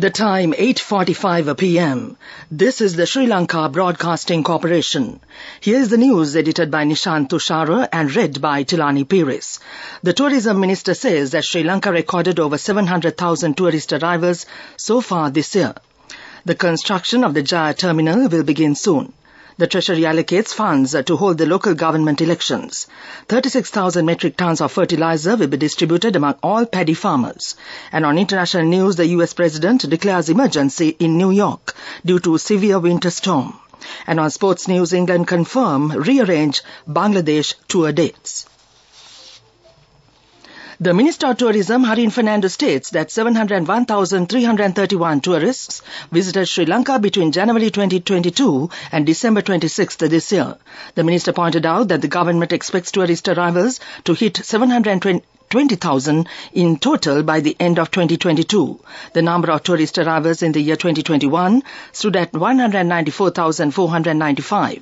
The time 8:45 p.m. This is the Sri Lanka Broadcasting Corporation. Here is the news edited by Nishant Tushara and read by Tilani Pires. The Tourism Minister says that Sri Lanka recorded over 700,000 tourist arrivals so far this year. The construction of the Jaya terminal will begin soon. The Treasury allocates funds to hold the local government elections. 36,000 metric tons of fertilizer will be distributed among all paddy farmers. And on international news, the US President declares emergency in New York due to severe winter storm. And on sports news, England confirm rearrange Bangladesh tour dates. The Minister of Tourism, Harin Fernando, states that 701,331 tourists visited Sri Lanka between January 2022 and December 26th this year. The Minister pointed out that the government expects tourist arrivals to hit 720,000 in total by the end of 2022. The number of tourist arrivals in the year 2021 stood at 194,495.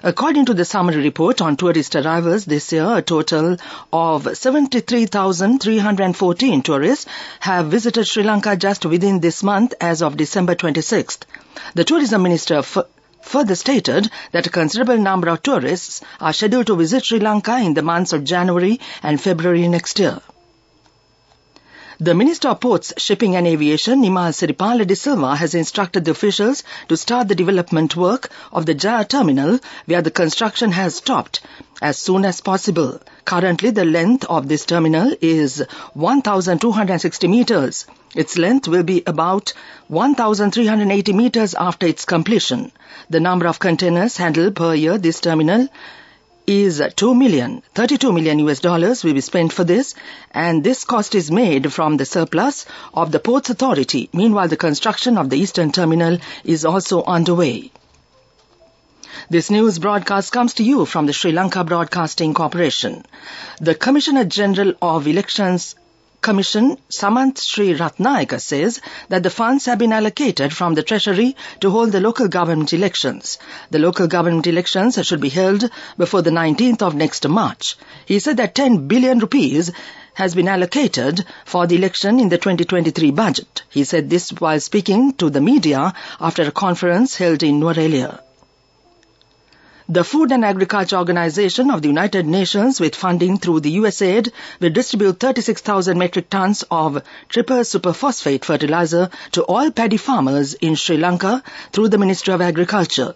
According to the summary report on tourist arrivals this year, a total of 73,314 tourists have visited Sri Lanka just within this month as of December 26th. The Tourism Minister further stated that a considerable number of tourists are scheduled to visit Sri Lanka in the months of January and February next year. The Minister of Ports, Shipping and Aviation, Nimal Siripala de Silva, has instructed the officials to start the development work of the Jaya terminal, where the construction has stopped, as soon as possible. Currently, the length of this terminal is 1,260 meters. Its length will be about 1,380 meters after its completion. The number of containers handled per year this terminal is $32 million will be spent for this, and this cost is made from the surplus of the Ports Authority. Meanwhile, the construction of the Eastern Terminal is also underway. This news broadcast comes to you from the Sri Lanka Broadcasting Corporation. The Commissioner General of Elections Commission, Samant Sri Ratnayaka, says that the funds have been allocated from the Treasury to hold the local government elections. The local government elections should be held before the 19th of next March. He said that 10 billion rupees has been allocated for the election in the 2023 budget. He said this while speaking to the media after a conference held in Nuwara. The Food and Agriculture Organization of the United Nations, with funding through the USAID, will distribute 36,000 metric tons of triple superphosphate fertilizer to all paddy farmers in Sri Lanka through the Ministry of Agriculture.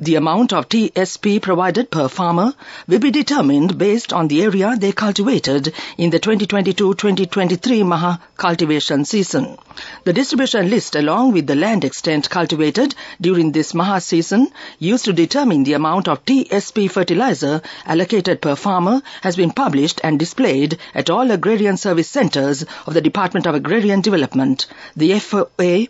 The amount of TSP provided per farmer will be determined based on the area they cultivated in the 2022-2023 Maha cultivation season. The distribution list, along with the land extent cultivated during this Maha season, used to determine the amount of TSP fertilizer allocated per farmer, has been published and displayed at all agrarian service centers of the Department of Agrarian Development. The FAO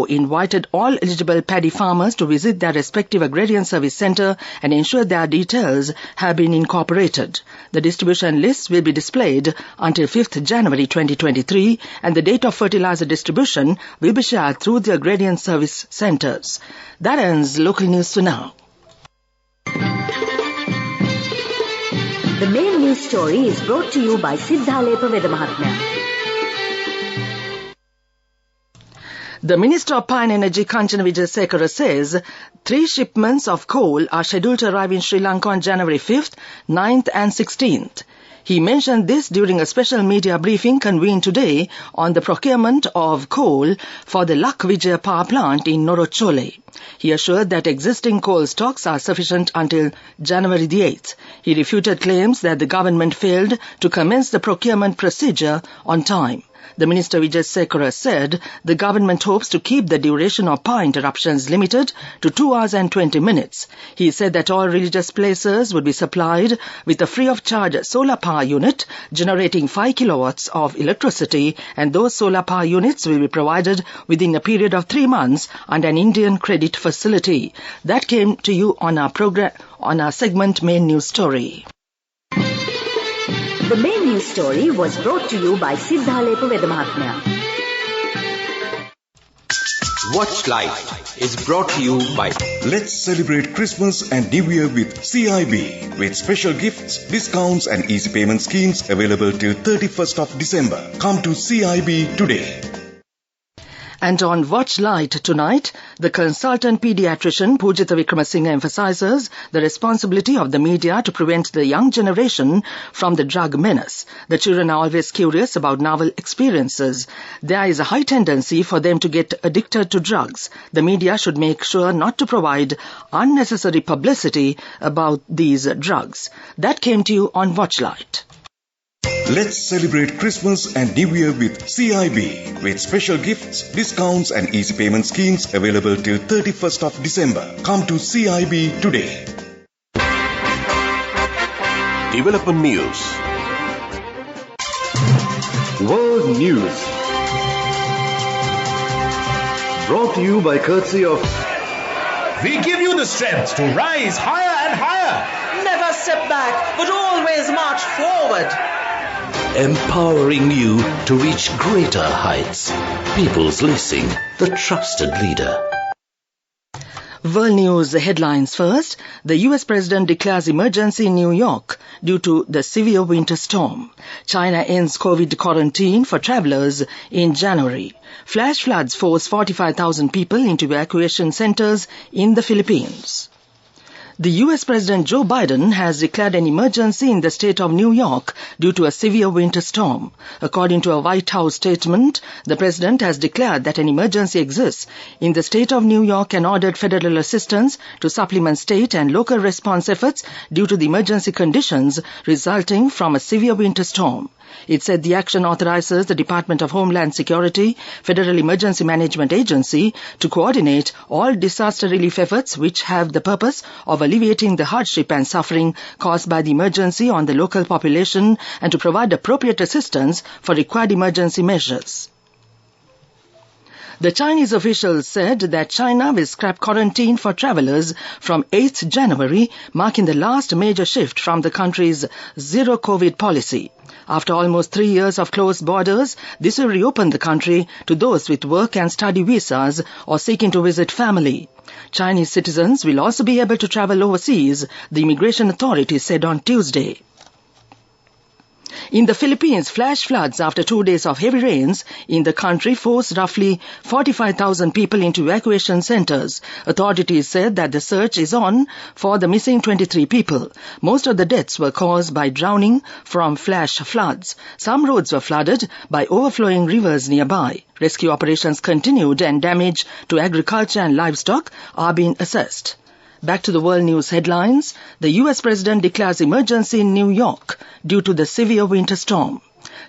invited all eligible paddy farmers to visit their respective agrarian service center and ensure their details have been incorporated. The distribution list will be displayed until 5th January 2023, and the date of fertilizer distribution will be shared through the agrarian service centers. That ends local news for now. The main news story is brought to you by Siddhalepa Vedamahatmya. The Minister of Pine Energy, Kanchana Wijesekara, says 3 shipments of coal are scheduled to arrive in Sri Lanka on January 5th, 9th and 16th. He mentioned this during a special media briefing convened today on the procurement of coal for the Lak Vijaya power plant in Norochole. He assured that existing coal stocks are sufficient until January the 8th. He refuted claims that the government failed to commence the procurement procedure on time. The Minister Wijesekara said the government hopes to keep the duration of power interruptions limited to 2 hours and 20 minutes. He said that all religious places would be supplied with a free-of-charge solar power unit generating 5 kilowatts of electricity, and those solar power units will be provided within a period of 3 months under an Indian credit facility. That came to you on our segment Main News Story. The main news story was brought to you by Siddhalepa Vedamahatmya. Watch Life is brought to you by Let's celebrate Christmas and New Year with CIB, with special gifts, discounts and easy payment schemes available till 31st of December. Come to CIB today. And on Watch Light tonight, the consultant pediatrician Pujita Vikramasinghe emphasizes the responsibility of the media to prevent the young generation from the drug menace. The children are always curious about novel experiences. There is a high tendency for them to get addicted to drugs. The media should make sure not to provide unnecessary publicity about these drugs. That came to you on Watch Light. Let's celebrate Christmas and New Year with CIB, with special gifts, discounts and easy payment schemes available till 31st of December. Come to CIB today. Development News. World News. Brought to you by courtesy of... We give you the strength to rise higher and higher. Never step back, but always march forward. Empowering you to reach greater heights. People's Leasing, the trusted leader. World News headlines first. The US President declares emergency in New York due to the severe winter storm. China ends COVID quarantine for travelers in January. Flash floods force 45,000 people into evacuation centers in the Philippines. The US President Joe Biden has declared an emergency in the state of New York due to a severe winter storm. According to a White House statement, the president has declared that an emergency exists in the state of New York and ordered federal assistance to supplement state and local response efforts due to the emergency conditions resulting from a severe winter storm. It said the action authorizes the Department of Homeland Security, Federal Emergency Management Agency, to coordinate all disaster relief efforts which have the purpose of alleviating the hardship and suffering caused by the emergency on the local population and to provide appropriate assistance for required emergency measures. The Chinese officials said that China will scrap quarantine for travelers from 8th January, marking the last major shift from the country's zero-COVID policy. After almost 3 years of closed borders, this will reopen the country to those with work and study visas or seeking to visit family. Chinese citizens will also be able to travel overseas, the immigration authorities said on Tuesday. In the Philippines, flash floods after 2 days of heavy rains in the country forced roughly 45,000 people into evacuation centers. Authorities said that the search is on for the missing 23 people. Most of the deaths were caused by drowning from flash floods. Some roads were flooded by overflowing rivers nearby. Rescue operations continued and damage to agriculture and livestock are being assessed. Back to the world news headlines. The US President declares emergency in New York due to the severe winter storm.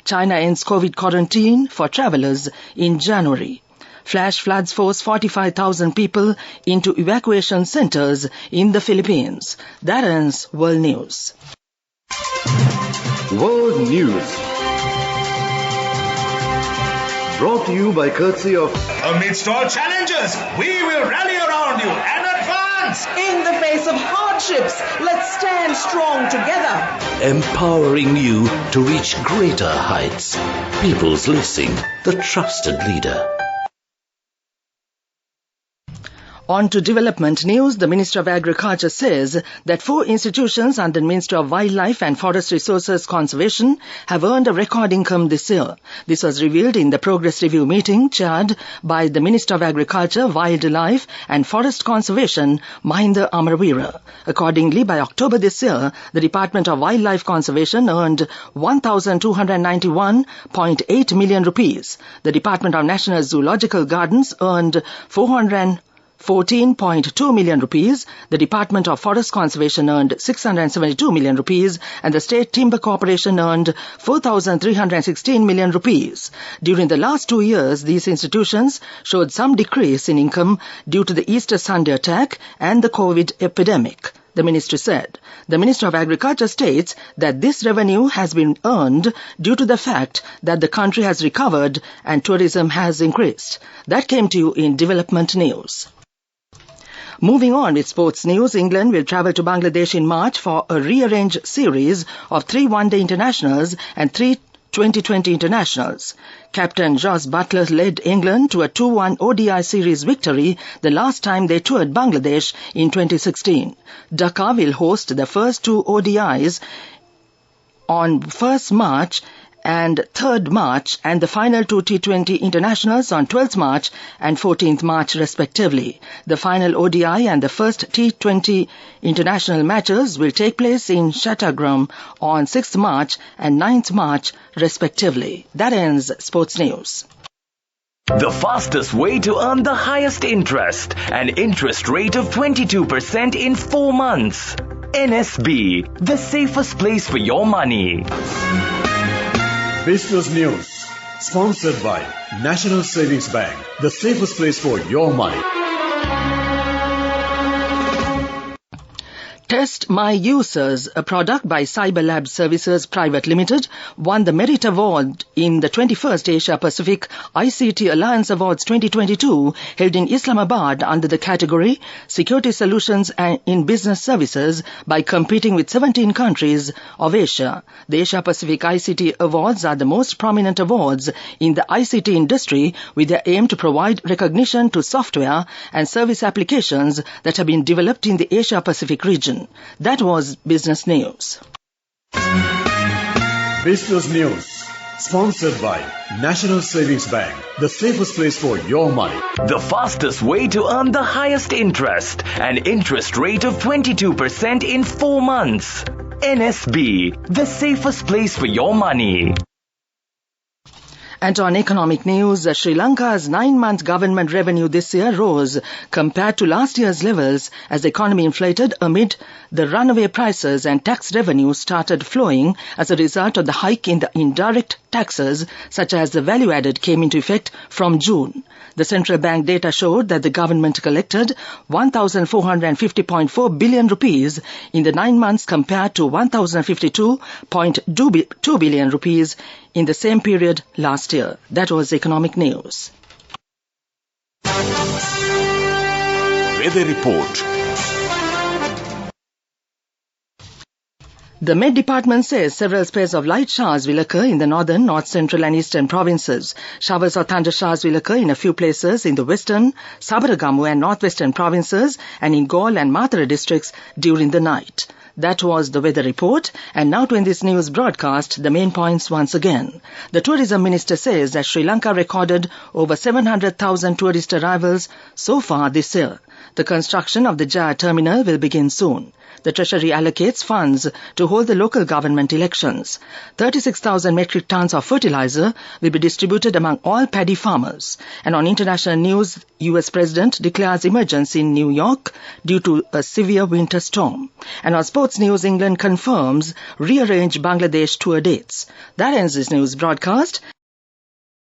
China ends COVID quarantine for travelers in January. Flash floods force 45,000 people into evacuation centers in the Philippines. That ends World News. World News. Brought to you by courtesy of... Amidst all challenges, we will rally around you and advance. In the face of hardships, let's stand strong together. Empowering you to reach greater heights. People's Leasing, the trusted leader. On to development news. The Minister of Agriculture says that 4 institutions under the Ministry of Wildlife and Forest Resources Conservation have earned a record income this year. This was revealed in the Progress Review meeting chaired by the Minister of Agriculture, Wildlife and Forest Conservation, Mahinda Amarveera. Accordingly, by October this year, the Department of Wildlife Conservation earned 1,291.8 million rupees. The Department of National Zoological Gardens earned 414.2 million rupees, the Department of Forest Conservation earned 672 million rupees, and the State Timber Corporation earned 4,316 million rupees. During the last 2 years, these institutions showed some decrease in income due to the Easter Sunday attack and the COVID epidemic, the ministry said. The Minister of Agriculture states that this revenue has been earned due to the fact that the country has recovered and tourism has increased. That came to you in development news. Moving on with sports news, England will travel to Bangladesh in March for a rearranged series of 3 one-day internationals and 3 2020 internationals. Captain Jos Buttler led England to a 2-1 ODI series victory the last time they toured Bangladesh in 2016. Dhaka will host the first 2 ODIs on 1st March and 3rd March, and the final 2 T20 internationals on 12th March and 14th March respectively. The final ODI and the first T20 international matches will take place in Chattogram on 6th March and 9th March respectively. That ends Sports News. The fastest way to earn the highest interest, an interest rate of 22% in 4 months. NSB, the safest place for your money. Business News, sponsored by National Savings Bank, the safest place for your money. Test My Users, a product by Cyberlab Services Private Limited, won the Merit Award in the 21st Asia Pacific ICT Alliance Awards 2022 held in Islamabad under the category Security Solutions and in Business Services by competing with 17 countries of Asia. The Asia Pacific ICT Awards are the most prominent awards in the ICT industry with their aim to provide recognition to software and service applications that have been developed in the Asia Pacific region. That was Business News. Business News, sponsored by National Savings Bank, the safest place for your money. The fastest way to earn the highest interest, an interest rate of 22% in 4 months. NSB, the safest place for your money. And on economic news, Sri Lanka's 9-month government revenue this year rose compared to last year's levels as the economy inflated amid the runaway prices and tax revenue started flowing as a result of the hike in the indirect taxes such as the value added came into effect from June. The central bank data showed that the government collected 1,450.4 billion rupees in the 9 months compared to 1,052.2 billion rupees in the same period last year. That was economic news. Weather report. The Met Department says several spares of light showers will occur in the northern, north central and eastern provinces. Showers or thunder showers will occur in a few places in the western, Sabaragamu and northwestern provinces and in Galle and Matara districts during the night. That was the weather report. And now to end this news broadcast, the main points once again. The tourism minister says that Sri Lanka recorded over 700,000 tourist arrivals so far this year. The construction of the Jaya terminal will begin soon. The Treasury allocates funds to hold the local government elections. 36,000 metric tons of fertilizer will be distributed among all paddy farmers. And on international news, US President declares emergency in New York due to a severe winter storm. And on sports news, England confirms rearranged Bangladesh tour dates. That ends this news broadcast.